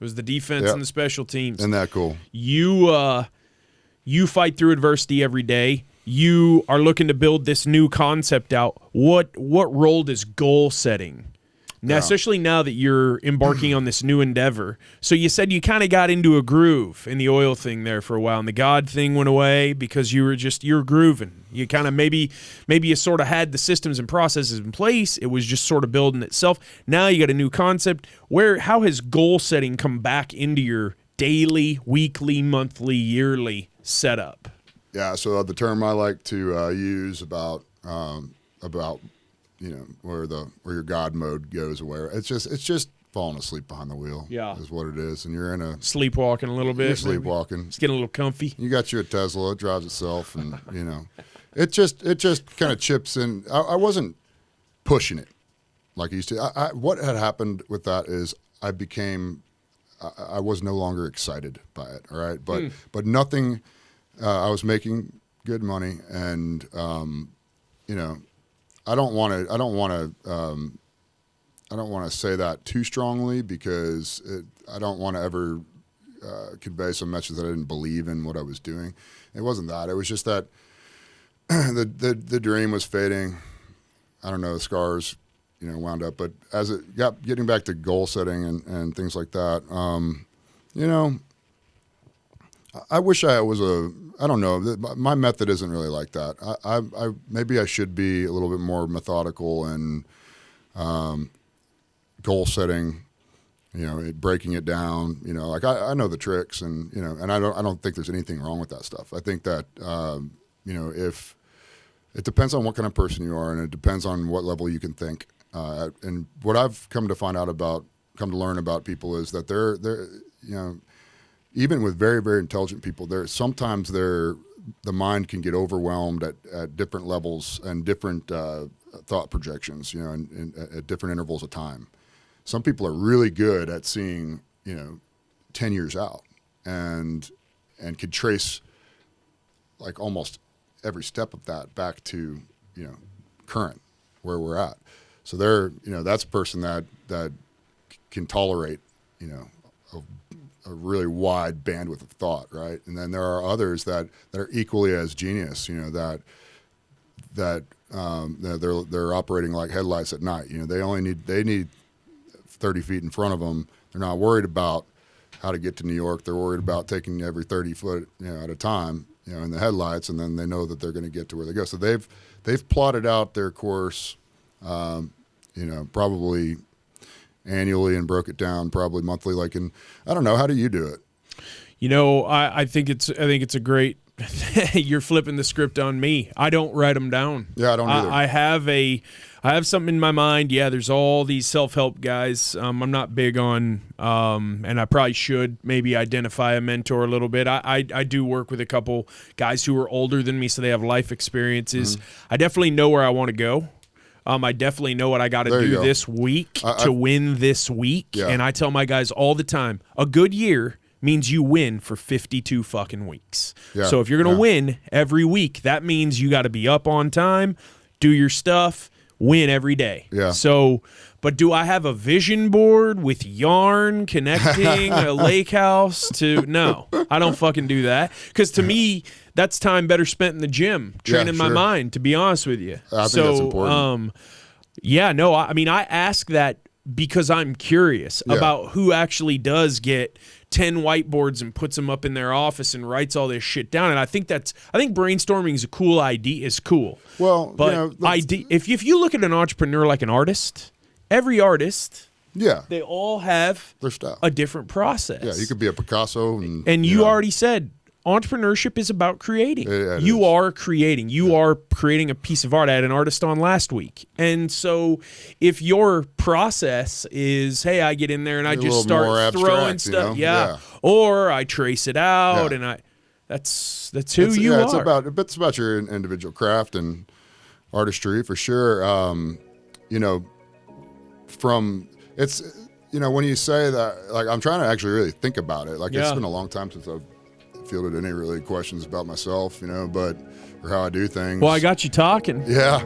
It was the defense and the special teams. Isn't that cool? You fight through adversity every day. You are looking to build this new concept out. What role does goal setting? Now, especially now that you're embarking on this new endeavor. So you said you kind of got into a groove in the oil thing there for a while, and the God thing went away because you were grooving. You kind of maybe you sort of had the systems and processes in place. It was just sort of building itself. Now you got a new concept. How has goal setting come back into your daily, weekly, monthly, yearly setup? Yeah, so the term I like to use about where your God mode goes away. It's just falling asleep behind the wheel. Yeah, is what it is, and you're in a sleepwalking a little bit. You're sleepwalking. It's getting a little comfy. You got you a Tesla. It drives itself, and it just kind of chips in. I wasn't pushing it like I used to. What had happened with that is I was no longer excited by it. All right, but nothing. I was making good money, and I don't want to say that too strongly because I don't want to ever convey some message that I didn't believe in what I was doing. It wasn't that. It was just that the dream was fading. I don't know, the scars, wound up. But as it got getting back to goal setting and things like that, I wish I was I don't know. My method isn't really like that. I maybe I should be a little bit more methodical and goal setting. Breaking it down. Like I know the tricks, and and I don't think there's anything wrong with that stuff. I think that if it depends on what kind of person you are, and it depends on what level you can think. And what I've come to learn about people is that they're even with very, very intelligent people, sometimes the mind can get overwhelmed at different levels and different thought projections, and at different intervals of time. Some people are really good at seeing, 10 years out and could trace like almost every step of that back to, current where we're at. So that's a person that can tolerate, a really wide bandwidth of thought, right? And then there are others that are equally as genius, that they're operating like headlights at night. They need 30 feet in front of them. They're not worried about how to get to New York. They're worried about taking every 30 foot at a time, in the headlights, and then they know that they're going to get to where they go. So they've plotted out their course, probably annually, and broke it down probably monthly. I don't know. How do you do it? I think it's a great. You're flipping the script on me. I don't write them down. Yeah, I don't either. I have something in my mind. Yeah, there's all these self-help guys. I'm not big on, and I probably should maybe identify a mentor a little bit. I do work with a couple guys who are older than me, so they have life experiences. Mm-hmm. I definitely know where I want to go. I definitely know what I got to do this week to win this week. Yeah. And I tell my guys all the time, a good year means you win for 52 fucking weeks. Yeah. So if you're going to win every week, that means you got to be up on time, do your stuff, win every day. Yeah. So, but do I have a vision board with yarn connecting a lake house to? No, I don't fucking do that. Because to me, that's time better spent in the gym, training my mind, to be honest with you. I think that's important. I ask that because I'm curious about who actually does get 10 whiteboards and puts them up in their office and writes all this shit down. And I think brainstorming is a cool idea. It's cool. Well, but if you look at an entrepreneur like an artist, every artist, they all have their style, a different process. Yeah, you could be a Picasso, and you already said entrepreneurship is about creating. You are creating. You are creating a piece of art. I had an artist on last week. And so if your process is, hey, I get in there and I just start throwing stuff, or I trace it out and that's who you are. It's about your individual craft and artistry for sure. When you say that, like, I'm trying to actually really think about it. Like, it's been a long time since I've fielded any really questions about myself, or how I do things. Well, I got you talking. Yeah.